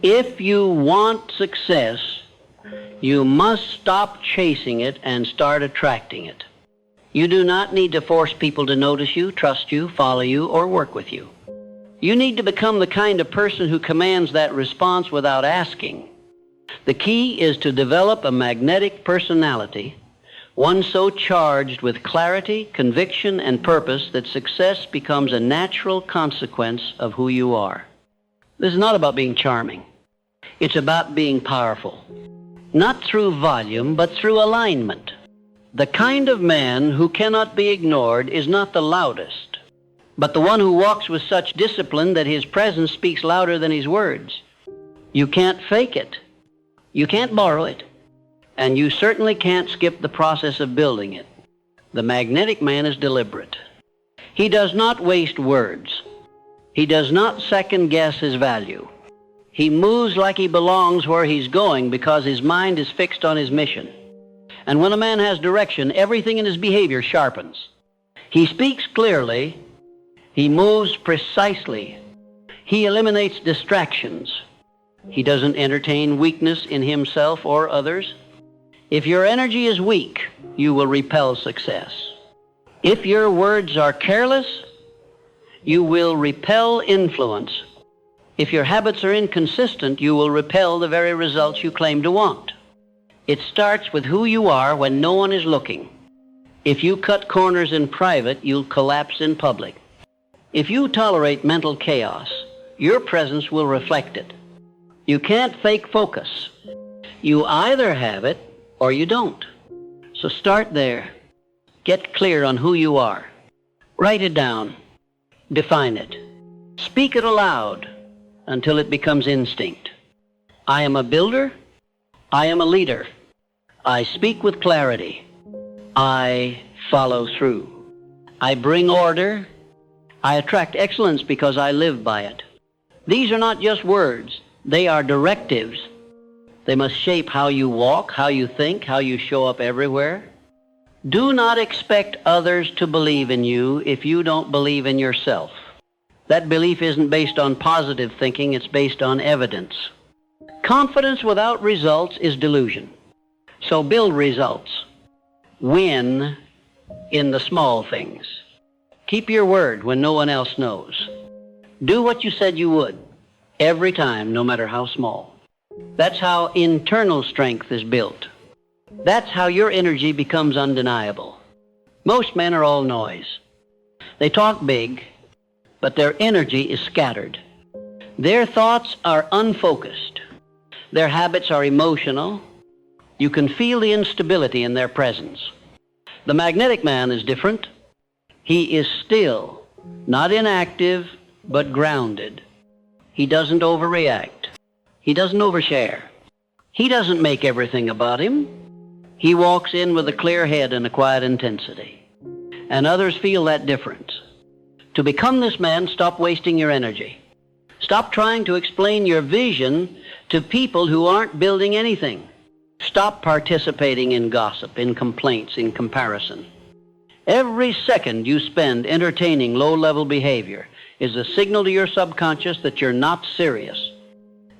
If you want success, you must stop chasing it and start attracting it. You do not need to force people to notice you, trust you, follow you, or work with you. You need to become the kind of person who commands that response without asking. The key is to develop a magnetic personality, one so charged with clarity, conviction, and purpose that success becomes a natural consequence of who you are. This is not about being charming. It's about being powerful. Not through volume, but through alignment. The kind of man who cannot be ignored is not the loudest, but the one who walks with such discipline that his presence speaks louder than his words. You can't fake it. You can't borrow it. And you certainly can't skip the process of building it. The magnetic man is deliberate. He does not waste words. He does not second-guess his value. He moves like he belongs where he's going because his mind is fixed on his mission. And when a man has direction, everything in his behavior sharpens. He speaks clearly. He moves precisely. He eliminates distractions. He doesn't entertain weakness in himself or others. If your energy is weak, you will repel success. If your words are careless, you will repel influence. If your habits are inconsistent, you will repel the very results you claim to want. It starts with who you are when no one is looking. If you cut corners in private, you'll collapse in public. If you tolerate mental chaos, your presence will reflect it. You can't fake focus. You either have it or you don't. So start there. Get clear on who you are. Write it down. Define it. Speak it aloud until it becomes instinct. I am a builder. I am a leader. I speak with clarity. I follow through. I bring order. I attract excellence because I live by it. These are not just words. They are directives. They must shape how you walk, how you think, how you show up everywhere. Do not expect others to believe in you if you don't believe in yourself. That belief isn't based on positive thinking, it's based on evidence. Confidence without results is delusion. So build results. Win in the small things. Keep your word when no one else knows. Do what you said you would, every time, no matter how small. That's how internal strength is built. That's how your energy becomes undeniable. Most men are all noise. They talk big, but their energy is scattered. Their thoughts are unfocused. Their habits are emotional. You can feel the instability in their presence. The magnetic man is different. He is still, not inactive, but grounded. He doesn't overreact. He doesn't overshare. He doesn't make everything about him. He walks in with a clear head and a quiet intensity. And others feel that difference. To become this man, stop wasting your energy. Stop trying to explain your vision to people who aren't building anything. Stop participating in gossip, in complaints, in comparison. Every second you spend entertaining low-level behavior is a signal to your subconscious that you're not serious.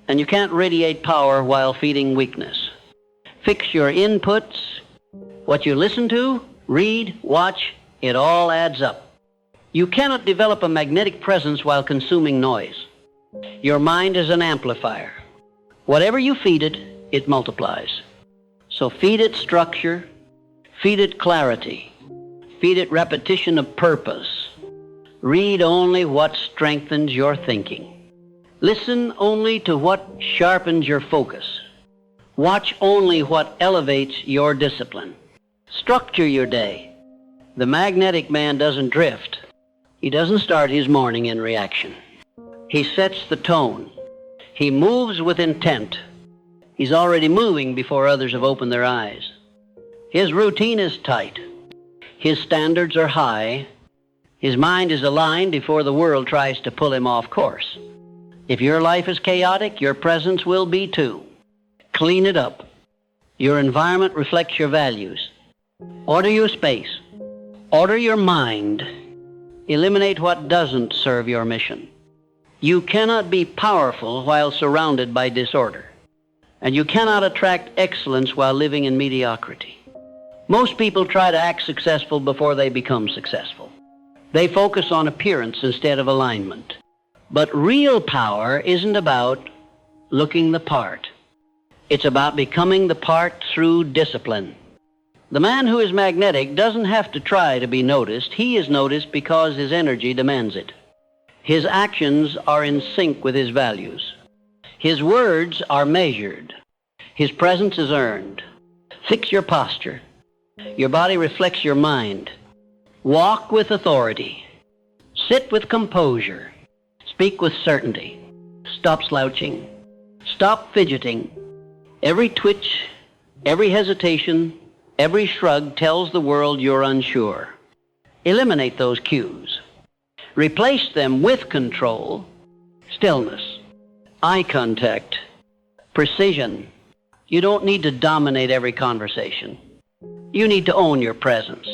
And you can't radiate power while feeding weakness. Fix your inputs. What you listen to, read, watch, it all adds up. You cannot develop a magnetic presence while consuming noise. Your mind is an amplifier. Whatever you feed it, it multiplies. So feed it structure, feed it clarity, feed it repetition of purpose. Read only what strengthens your thinking. Listen only to what sharpens your focus. Watch only what elevates your discipline. Structure your day. The magnetic man doesn't drift. He doesn't start his morning in reaction. He sets the tone. He moves with intent. He's already moving before others have opened their eyes. His routine is tight. His standards are high. His mind is aligned before the world tries to pull him off course. If your life is chaotic, your presence will be too. Clean it up. Your environment reflects your values. Order your space. Order your mind. Eliminate what doesn't serve your mission. You cannot be powerful while surrounded by disorder. And you cannot attract excellence while living in mediocrity. Most people try to act successful before they become successful. They focus on appearance instead of alignment. But real power isn't about looking the part. It's about becoming the part through discipline. The man who is magnetic doesn't have to try to be noticed. He is noticed because his energy demands it. His actions are in sync with his values. His words are measured. His presence is earned. Fix your posture. Your body reflects your mind. Walk with authority. Sit with composure. Speak with certainty. Stop slouching. Stop fidgeting. Every twitch, every hesitation, every shrug tells the world you're unsure. Eliminate those cues. Replace them with control, stillness, eye contact, precision. You don't need to dominate every conversation. You need to own your presence.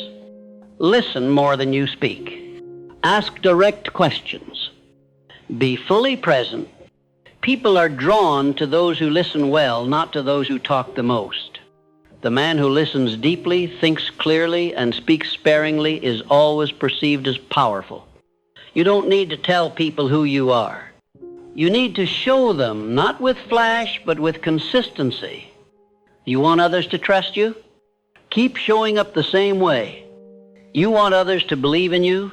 Listen more than you speak. Ask direct questions. Be fully present. People are drawn to those who listen well, not to those who talk the most. The man who listens deeply, thinks clearly, and speaks sparingly is always perceived as powerful. You don't need to tell people who you are. You need to show them, not with flash, but with consistency. You want others to trust you? Keep showing up the same way. You want others to believe in you?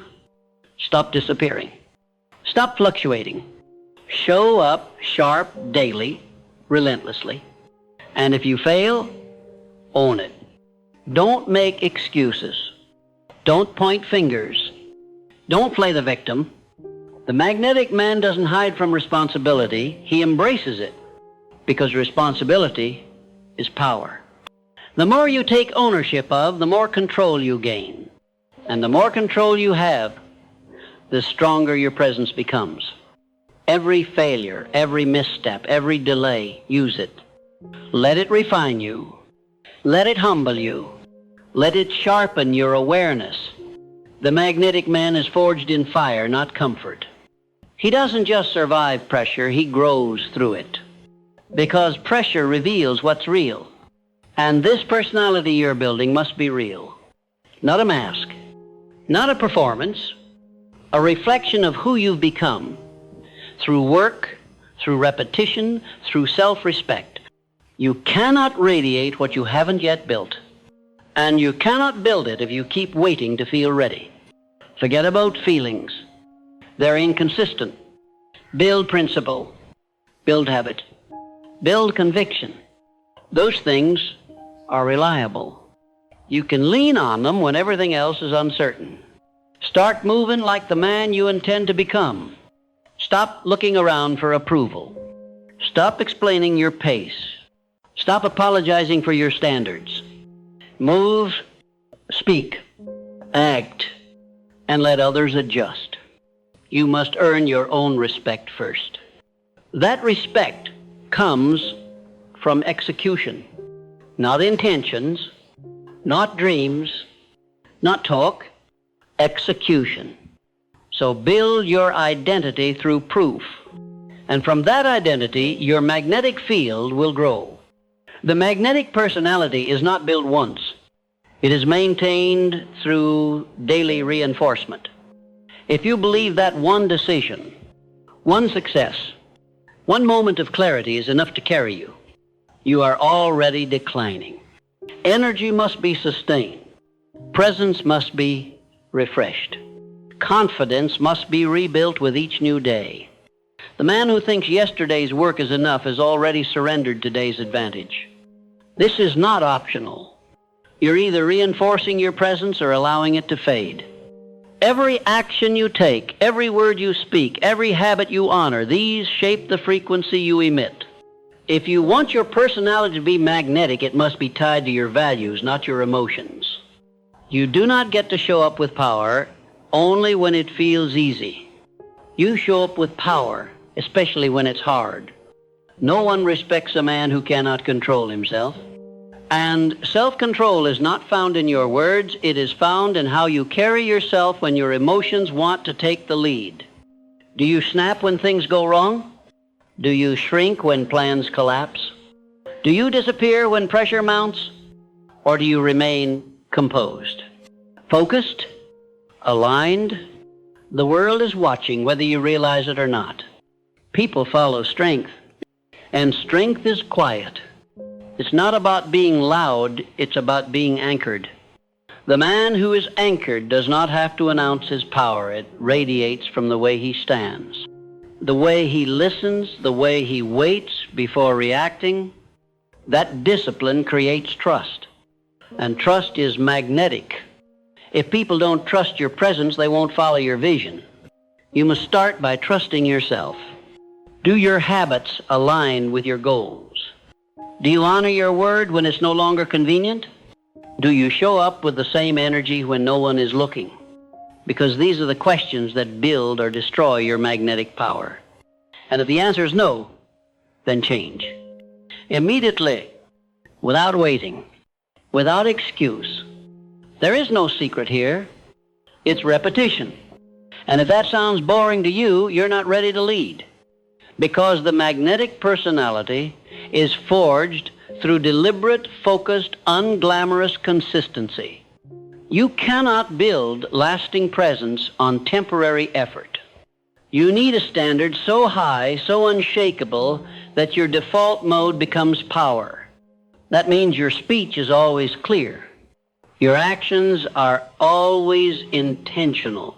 Stop disappearing. Stop fluctuating. Show up sharp daily, relentlessly. And if you fail, own it. Don't make excuses. Don't point fingers. Don't play the victim. The magnetic man doesn't hide from responsibility. He embraces it, because responsibility is power. The more you take ownership of, the more control you gain. And the more control you have, the stronger your presence becomes. Every failure, every misstep, every delay, use it. Let it refine you. Let it humble you. Let it sharpen your awareness. The magnetic man is forged in fire, not comfort. He doesn't just survive pressure, he grows through it. Because pressure reveals what's real. And this personality you're building must be real. Not a mask. Not a performance. A reflection of who you've become. Through work, through repetition, through self-respect. You cannot radiate what you haven't yet built. And you cannot build it if you keep waiting to feel ready. Forget about feelings. They're inconsistent. Build principle. Build habit. Build conviction. Those things are reliable. You can lean on them when everything else is uncertain. Start moving like the man you intend to become. Stop looking around for approval. Stop explaining your pace. Stop apologizing for your standards. Move, speak, act, and let others adjust. You must earn your own respect first. That respect comes from execution, not intentions, not dreams, not talk, execution. So build your identity through proof. And from that identity, your magnetic field will grow. The magnetic personality is not built once. It is maintained through daily reinforcement. If you believe that one decision, one success, one moment of clarity is enough to carry you, you are already declining. Energy must be sustained. Presence must be refreshed. Confidence must be rebuilt with each new day. The man who thinks yesterday's work is enough has already surrendered today's advantage. This is not optional. You're either reinforcing your presence or allowing it to fade. Every action you take, every word you speak, every habit you honor, these shape the frequency you emit. If you want your personality to be magnetic, it must be tied to your values, not your emotions. You do not get to show up with power only when it feels easy. You show up with power, especially when it's hard. No one respects a man who cannot control himself. And self-control is not found in your words, it is found in how you carry yourself when your emotions want to take the lead. Do you snap when things go wrong? Do you shrink when plans collapse? Do you disappear when pressure mounts? Or do you remain composed? Focused? Aligned? The world is watching whether you realize it or not. People follow strength, and strength is quiet. It's not about being loud, it's about being anchored. The man who is anchored does not have to announce his power. It radiates from the way he stands, the way he listens, the way he waits before reacting. That discipline creates trust, and trust is magnetic. If people don't trust your presence, they won't follow your vision. You must start by trusting yourself. Do your habits align with your goals? Do you honor your word when it's no longer convenient? Do you show up with the same energy when no one is looking? Because these are the questions that build or destroy your magnetic power. And if the answer is no, then change. Immediately, without waiting, without excuse. There is no secret here. It's repetition. And if that sounds boring to you, you're not ready to lead. Because the magnetic personality is forged through deliberate, focused, unglamorous consistency. You cannot build lasting presence on temporary effort. You need a standard so high, so unshakable, that your default mode becomes power. That means your speech is always clear. Your actions are always intentional.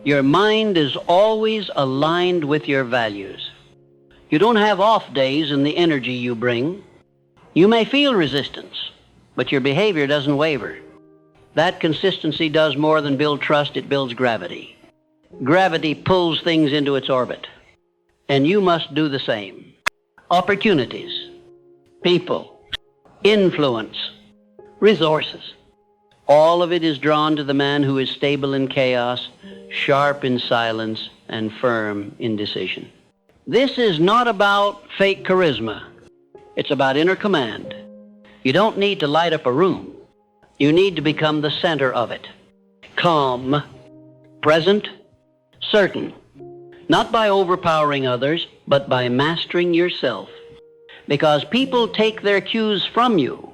Your mind is always aligned with your values. You don't have off days in the energy you bring. You may feel resistance, but your behavior doesn't waver. That consistency does more than build trust, it builds gravity. Gravity pulls things into its orbit, and you must do the same. Opportunities, people, influence, resources. All of it is drawn to the man who is stable in chaos, sharp in silence, and firm in decision. This is not about fake charisma. It's about inner command. You don't need to light up a room. You need to become the center of it. Calm, present, certain. Not by overpowering others, but by mastering yourself. Because people take their cues from you.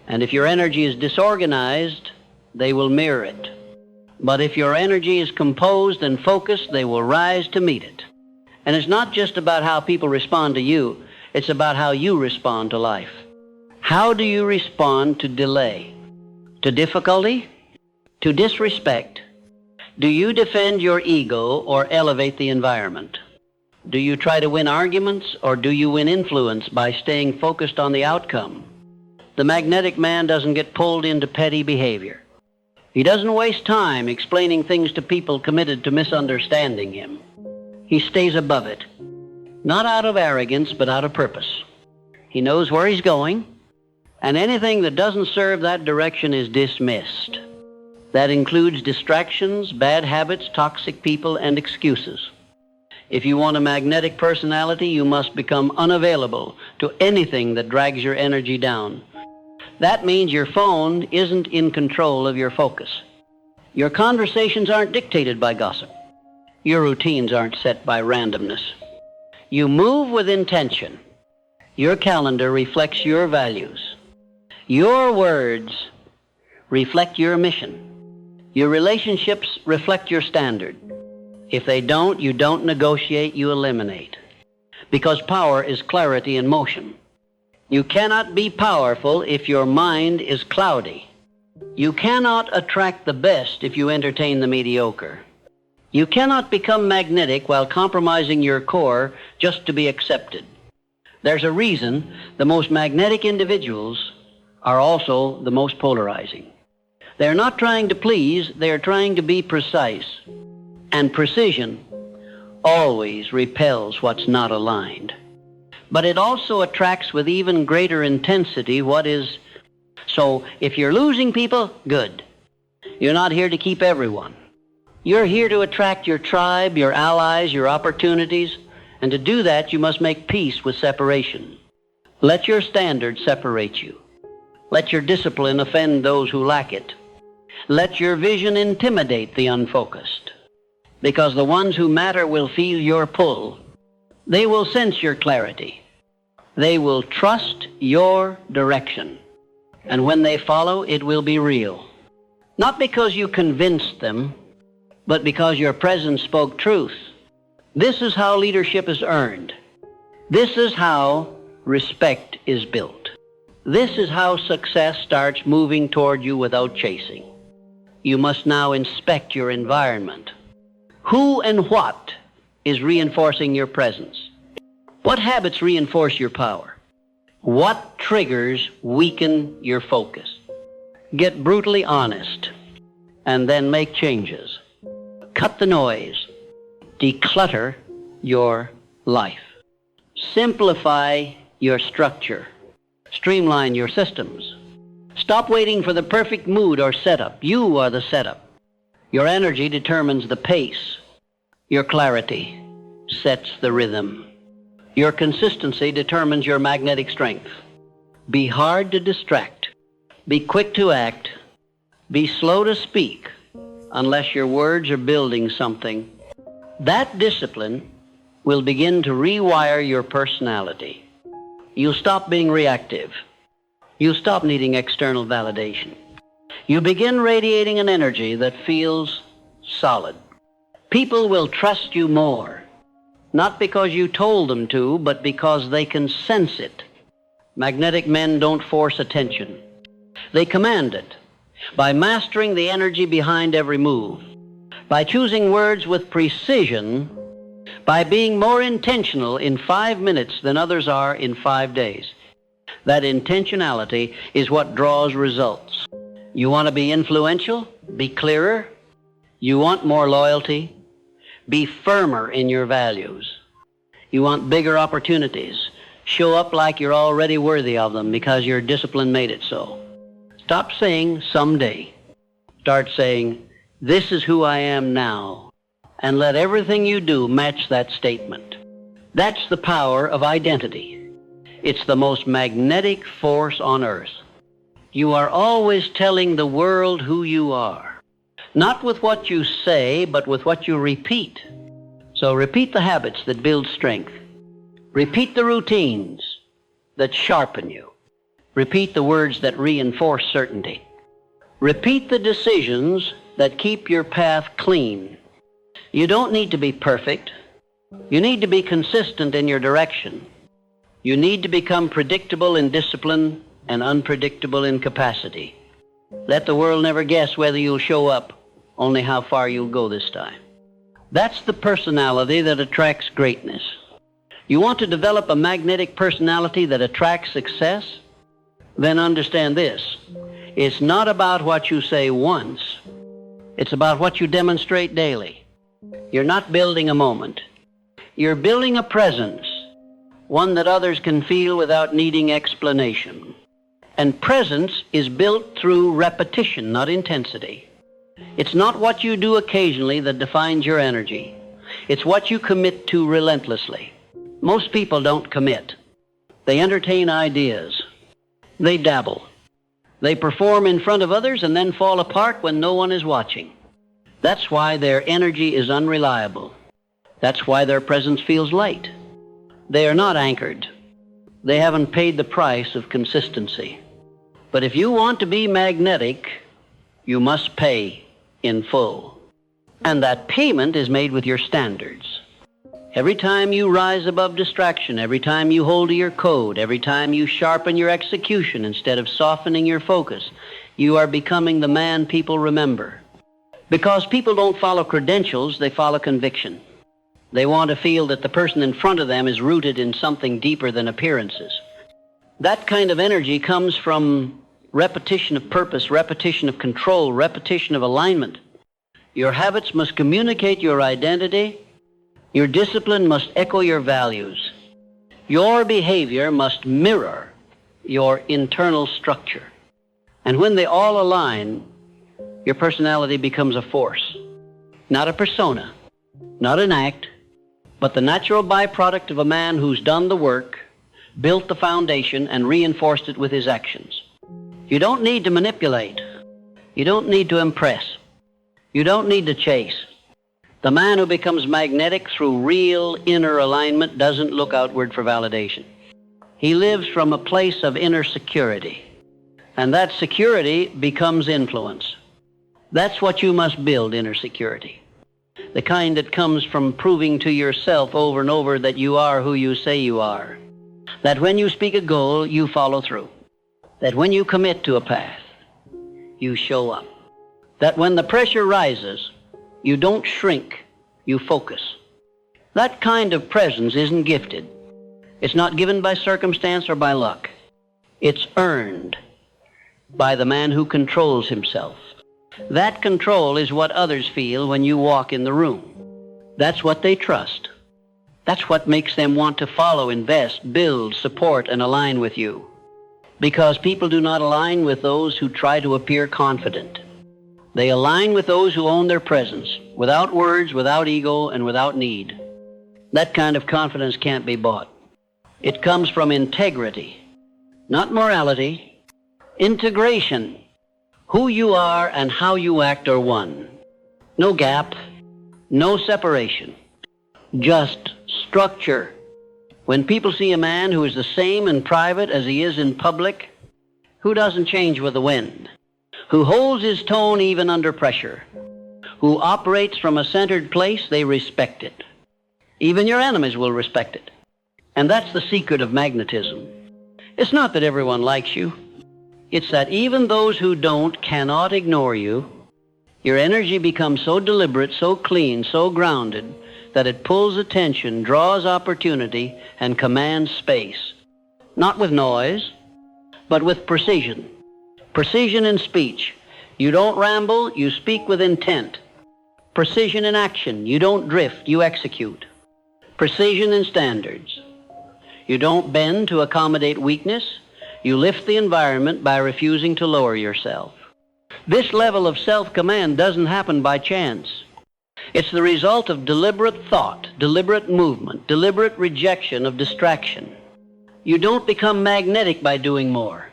And if your energy is disorganized, they will mirror it. But if your energy is composed and focused, they will rise to meet it. And it's not just about how people respond to you, it's about how you respond to life. How do you respond to delay? To difficulty? To disrespect? Do you defend your ego or elevate the environment? Do you try to win arguments or do you win influence by staying focused on the outcome? The magnetic man doesn't get pulled into petty behavior. He doesn't waste time explaining things to people committed to misunderstanding him. He stays above it, not out of arrogance, but out of purpose. He knows where he's going, and anything that doesn't serve that direction is dismissed. That includes distractions, bad habits, toxic people, and excuses. If you want a magnetic personality, you must become unavailable to anything that drags your energy down. That means your phone isn't in control of your focus. Your conversations aren't dictated by gossip. Your routines aren't set by randomness. You move with intention. Your calendar reflects your values. Your words reflect your mission. Your relationships reflect your standard. If they don't, you don't negotiate, you eliminate. Because power is clarity in motion. You cannot be powerful if your mind is cloudy. You cannot attract the best if you entertain the mediocre. You cannot become magnetic while compromising your core just to be accepted. There's a reason the most magnetic individuals are also the most polarizing. They're not trying to please, they're trying to be precise. And precision always repels what's not aligned. But it also attracts with even greater intensity what is. So if you're losing people, good. You're not here to keep everyone. You're here to attract your tribe, your allies, your opportunities, and to do that you must make peace with separation. Let your standards separate you. Let your discipline offend those who lack it. Let your vision intimidate the unfocused. because the ones who matter will feel your pull. They will sense your clarity. They will trust your direction. And when they follow, it will be real. Not because you convinced them, but because your presence spoke truth. This is how leadership is earned. This is how respect is built. This is how success starts moving toward you without chasing. You must now inspect your environment. Who and what is reinforcing your presence? What habits reinforce your power? What triggers weaken your focus? Get brutally honest and then make changes. Cut the noise. Declutter your life. Simplify your structure. Streamline your systems. Stop waiting for the perfect mood or setup. You are the setup. Your energy determines the pace. Your clarity sets the rhythm. Your consistency determines your magnetic strength. Be hard to distract. Be quick to act. Be slow to speak unless your words are building something. That discipline will begin to rewire your personality. You'll stop being reactive. You'll stop needing external validation. You begin radiating an energy that feels solid. People will trust you more, not because you told them to, but because they can sense it. Magnetic men don't force attention. They command it by mastering the energy behind every move, by choosing words with precision, by being more intentional in 5 minutes than others are in 5 days. That intentionality is what draws results. You want to be influential? Be clearer. You want more loyalty? Be firmer in your values. You want bigger opportunities? Show up like you're already worthy of them because your discipline made it so. Stop saying someday. Start saying, this is who I am now. And let everything you do match that statement. That's the power of identity. It's the most magnetic force on earth. You are always telling the world who you are. Not with what you say, but with what you repeat. So repeat the habits that build strength. Repeat the routines that sharpen you. Repeat the words that reinforce certainty. Repeat the decisions that keep your path clean. You don't need to be perfect. You need to be consistent in your direction. You need to become predictable in discipline and unpredictable in capacity. Let the world never guess whether you'll show up, only how far you'll go this time. That's the personality that attracts greatness. You want to develop a magnetic personality that attracts success? Then understand this. It's not about what you say once. It's about what you demonstrate daily. You're not building a moment. You're building a presence, one that others can feel without needing explanation. And presence is built through repetition, not intensity. It's not what you do occasionally that defines your energy. It's what you commit to relentlessly. Most people don't commit. They entertain ideas. They dabble. They perform in front of others and then fall apart when no one is watching. That's why their energy is unreliable. That's why their presence feels light. They are not anchored. They haven't paid the price of consistency. But if you want to be magnetic, you must pay in full. And that payment is made with your standards. Every time you rise above distraction, every time you hold to your code, every time you sharpen your execution instead of softening your focus, you are becoming the man people remember. Because people don't follow credentials, they follow conviction. They want to feel that the person in front of them is rooted in something deeper than appearances. That kind of energy comes from repetition of purpose, repetition of control, repetition of alignment. Your habits must communicate your identity. Your discipline must echo your values. Your behavior must mirror your internal structure. And when they all align, your personality becomes a force, not a persona, not an act, but the natural byproduct of a man who's done the work, built the foundation, and reinforced it with his actions. You don't need to manipulate. You don't need to impress. You don't need to chase. The man who becomes magnetic through real inner alignment doesn't look outward for validation. He lives from a place of inner security, and that security becomes influence. That's what you must build, inner security. The kind that comes from proving to yourself over and over that you are who you say you are. That when you speak a goal, you follow through. That when you commit to a path, you show up. That when the pressure rises, you don't shrink, you focus. That kind of presence isn't gifted. It's not given by circumstance or by luck. It's earned by the man who controls himself. That control is what others feel when you walk in the room. That's what they trust. That's what makes them want to follow, invest, build, support, and align with you. Because people do not align with those who try to appear confident. They align with those who own their presence, without words, without ego, and without need. That kind of confidence can't be bought. It comes from integrity, not morality. Integration. Who you are and how you act are one. No gap, no separation, just structure. When people see a man who is the same in private as he is in public, who doesn't change with the wind, who holds his tone even under pressure, who operates from a centered place, they respect it. Even your enemies will respect it. And that's the secret of magnetism. It's not that everyone likes you. It's that even those who don't cannot ignore you. Your energy becomes so deliberate, so clean, so grounded, that it pulls attention, draws opportunity, and commands space. Not with noise, but with precision. Precision in speech. You don't ramble, you speak with intent. Precision in action. You don't drift, you execute. Precision in standards. You don't bend to accommodate weakness. You lift the environment by refusing to lower yourself. This level of self-command doesn't happen by chance. It's the result of deliberate thought, deliberate movement, deliberate rejection of distraction. You don't become magnetic by doing more.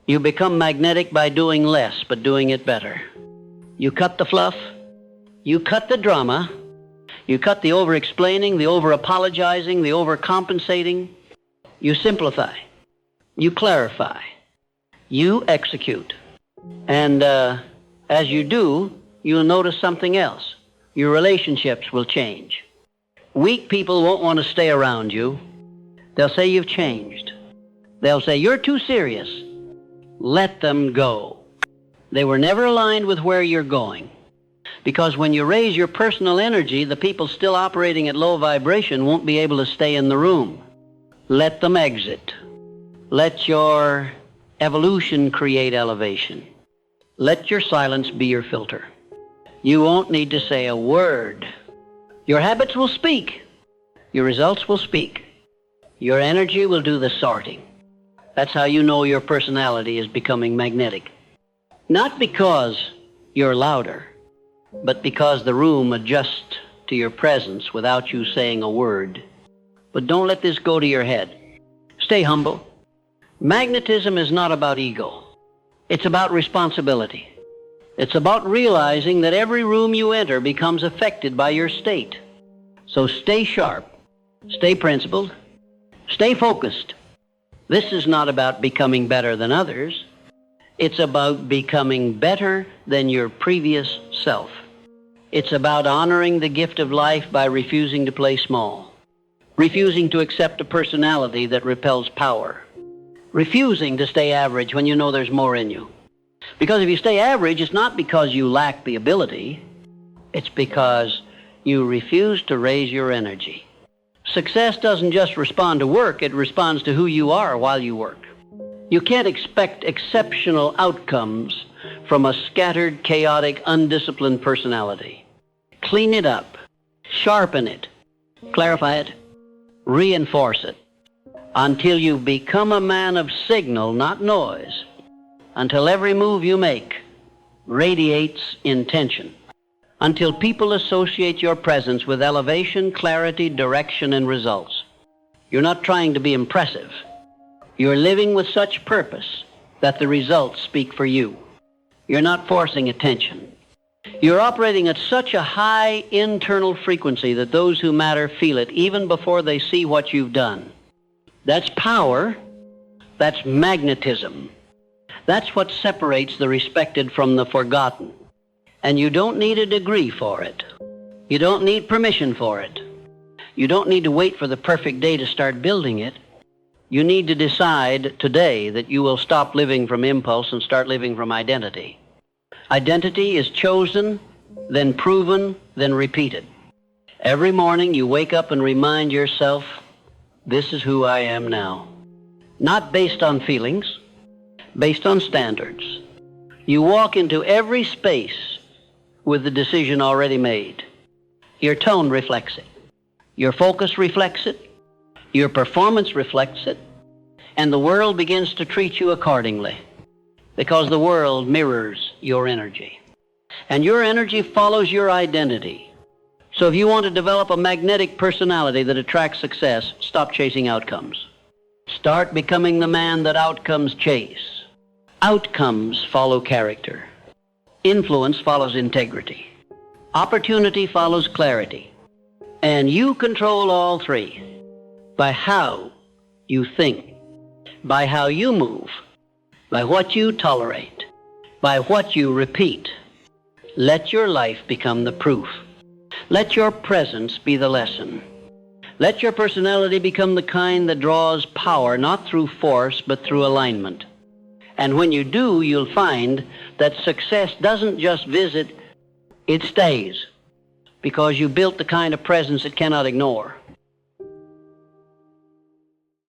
You become magnetic by doing less, but doing it better. You cut the fluff. You cut the drama. You cut the over-explaining, the over-apologizing, the over-compensating. You simplify. You clarify. You execute. And as you do, you'll notice something else. Your relationships will change. Weak people won't want to stay around you. They'll say you've changed. They'll say you're too serious. Let them go. They were never aligned with where you're going. Because when you raise your personal energy, the people still operating at low vibration won't be able to stay in the room. Let them exit. Let your evolution create elevation. Let your silence be your filter. You won't need to say a word. Your habits will speak. Your results will speak. Your energy will do the sorting. That's how you know your personality is becoming magnetic. Not because you're louder, but because the room adjusts to your presence without you saying a word. But don't let this go to your head. Stay humble. Magnetism is not about ego. It's about responsibility. It's about realizing that every room you enter becomes affected by your state. So stay sharp, stay principled, stay focused. This is not about becoming better than others. It's about becoming better than your previous self. It's about honoring the gift of life by refusing to play small, refusing to accept a personality that repels power, refusing to stay average when you know there's more in you. Because if you stay average, it's not because you lack the ability. It's because you refuse to raise your energy. Success doesn't just respond to work, it responds to who you are while you work. You can't expect exceptional outcomes from a scattered, chaotic, undisciplined personality. Clean it up, sharpen it, clarify it, reinforce it, until you become a man of signal, not noise, until every move you make radiates intention, until people associate your presence with elevation, clarity, direction, and results. You're not trying to be impressive. You're living with such purpose that the results speak for you. You're not forcing attention. You're operating at such a high internal frequency that those who matter feel it even before they see what you've done. That's power. That's magnetism. That's what separates the respected from the forgotten. And you don't need a degree for it. You don't need permission for it. You don't need to wait for the perfect day to start building it. You need to decide today that you will stop living from impulse and start living from identity. Identity is chosen, then proven, then repeated. Every morning you wake up and remind yourself, this is who I am now. Not based on feelings, based on standards. You walk into every space with the decision already made. Your tone reflects it. Your focus reflects it. Your performance reflects it. And the world begins to treat you accordingly, because the world mirrors your energy. And your energy follows your identity. So if you want to develop a magnetic personality that attracts success, stop chasing outcomes. Start becoming the man that outcomes chase. Outcomes follow character. Influence follows integrity. Opportunity follows clarity. And you control all three by how you think, by how you move, by what you tolerate, by what you repeat. Let your life become the proof. Let your presence be the lesson. Let your personality become the kind that draws power not through force but through alignment. And when you do, you'll find that success doesn't just visit, it stays, because you built the kind of presence it cannot ignore.